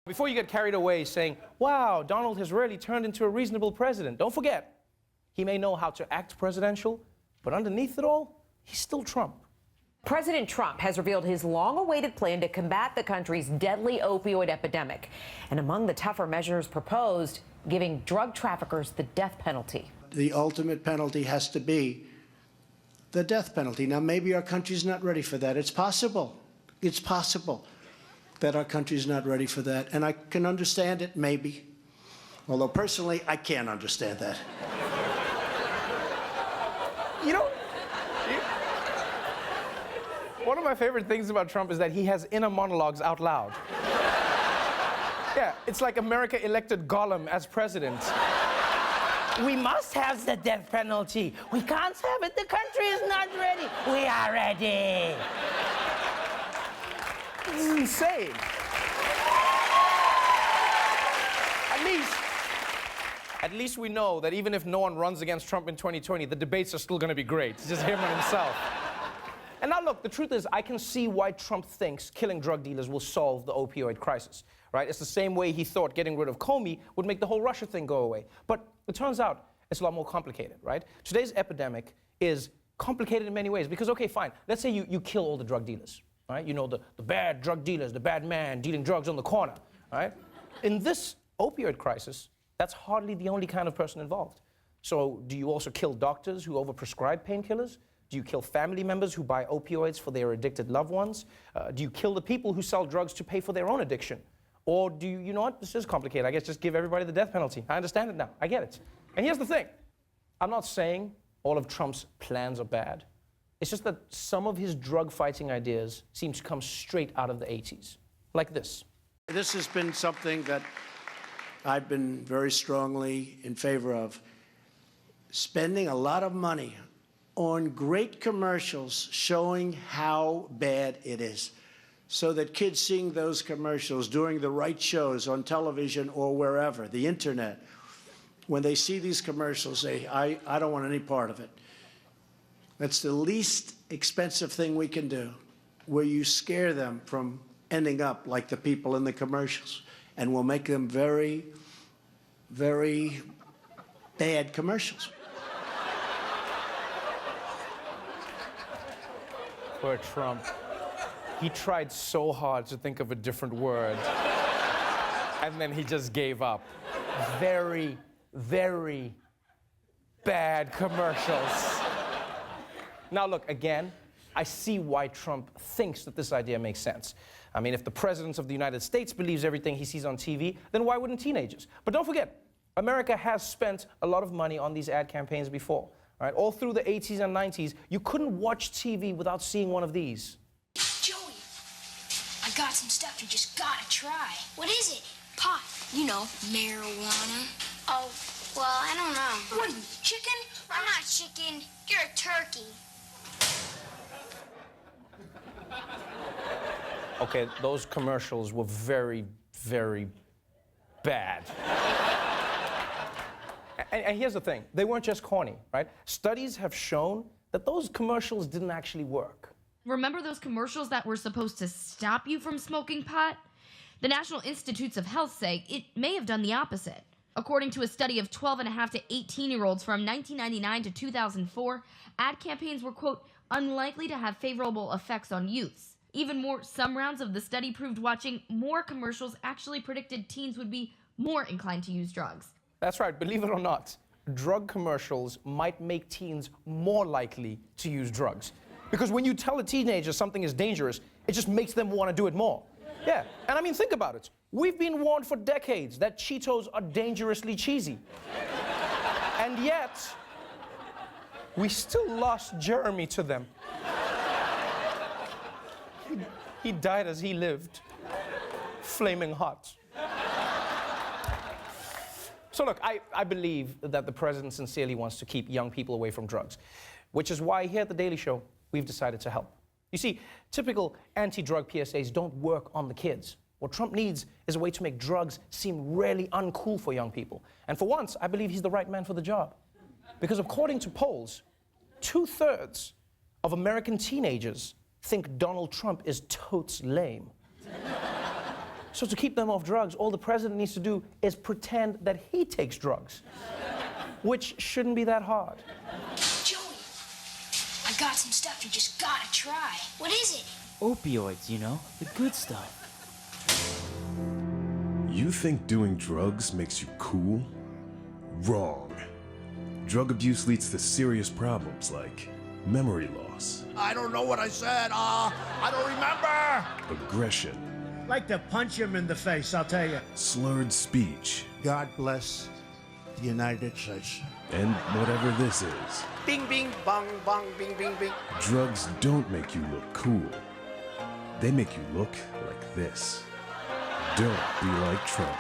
Before you get carried away saying, wow, Donald has really turned into a reasonable president, don't forget, he may know how to act presidential, but underneath it all, he's still Trump. President Trump has revealed his long-awaited plan to combat the country's deadly opioid epidemic. And among the tougher measures proposed, giving drug traffickers the death penalty. The ultimate penalty has to be the death penalty. Now, maybe our country's not ready for that. It's possible. It's possible that our country's not ready for that. And I can understand it, maybe. Although, personally, I can't understand that. You know, one of my favorite things about Trump is that he has inner monologues out loud. Yeah, it's like America elected Gollum as president. We must have the death penalty. We can't have it. The country is not ready. We are ready. This is insane. At least we know that even if no one runs against Trump in 2020, the debates are still going to be great. It's just him and himself. And now look, the truth is, I can see why Trump thinks killing drug dealers will solve the opioid crisis, right? It's the same way he thought getting rid of Comey would make the whole Russia thing go away. But it turns out it's a lot more complicated, right? Today's epidemic is complicated in many ways because, okay, fine, let's say you kill all the drug dealers, right? You know, the bad drug dealers, the bad man dealing drugs on the corner, right? In this opioid crisis, that's hardly the only kind of person involved. So do you also kill doctors who overprescribe painkillers? Do you kill family members who buy opioids for their addicted loved ones? Do you kill the people who sell drugs to pay for their own addiction? Or do you know what? This is complicated. I guess just give everybody the death penalty. I understand it now. I get it. And here's the thing. I'm not saying all of Trump's plans are bad. It's just that some of his drug-fighting ideas seem to come straight out of the 80s. Like this. This has been something that I've been very strongly in favor of. Spending a lot of money on great commercials showing how bad it is, so that kids seeing those commercials during the right shows on television or wherever, the internet, when they see these commercials, say, I don't want any part of it. That's the least expensive thing we can do, where you scare them from ending up like the people in the commercials, and will make them very, very bad commercials. Poor Trump. He tried so hard to think of a different word, and then he just gave up. Very, very bad commercials. Now look, again, I see why Trump thinks that this idea makes sense. I mean, if the President of the United States believes everything he sees on TV, then why wouldn't teenagers? But don't forget, America has spent a lot of money on these ad campaigns before. Right? All through the 80s and 90s, you couldn't watch TV without seeing one of these. Joey, I got some stuff you just gotta try. What is it? Pot. You know, marijuana. Oh, well, I don't know. What are you, chicken? I'm not chicken. You're a turkey. Okay, those commercials were very, very bad. And here's the thing, they weren't just corny, right? Studies have shown that those commercials didn't actually work. Remember those commercials that were supposed to stop you from smoking pot? The National Institutes of Health say it may have done the opposite. According to a study of 12.5 to 18-year-olds from 1999 to 2004, ad campaigns were, quote, unlikely to have favorable effects on youths. Even more, some rounds of the study proved watching more commercials actually predicted teens would be more inclined to use drugs. That's right, believe it or not, drug commercials might make teens more likely to use drugs. Because when you tell a teenager something is dangerous, it just makes them want to do it more. Yeah, and I mean, think about it. We've been warned for decades that Cheetos are dangerously cheesy. And yet, we still lost Jeremy to them. He died as he lived, flaming hot. So look, I believe that the president sincerely wants to keep young people away from drugs, which is why here at The Daily Show, we've decided to help. You see, typical anti-drug PSAs don't work on the kids. What Trump needs is a way to make drugs seem really uncool for young people. And for once, I believe he's the right man for the job. Because according to polls, 2/3 of American teenagers think Donald Trump is totes lame. So to keep them off drugs, all the president needs to do is pretend that he takes drugs, which shouldn't be that hard. Joey, I got some stuff you just gotta try. What is it? Opioids, you know, the good stuff. You think doing drugs makes you cool? Wrong. Drug abuse leads to serious problems like memory loss. I don't know what I said. I don't remember. Aggression. Like to punch him in the face, I'll tell you. Slurred speech. God bless the United States. And whatever this is. Bing, bing, bong, bong, bing, bing, bing. Drugs don't make you look cool. They make you look like this. Don't be like Trump.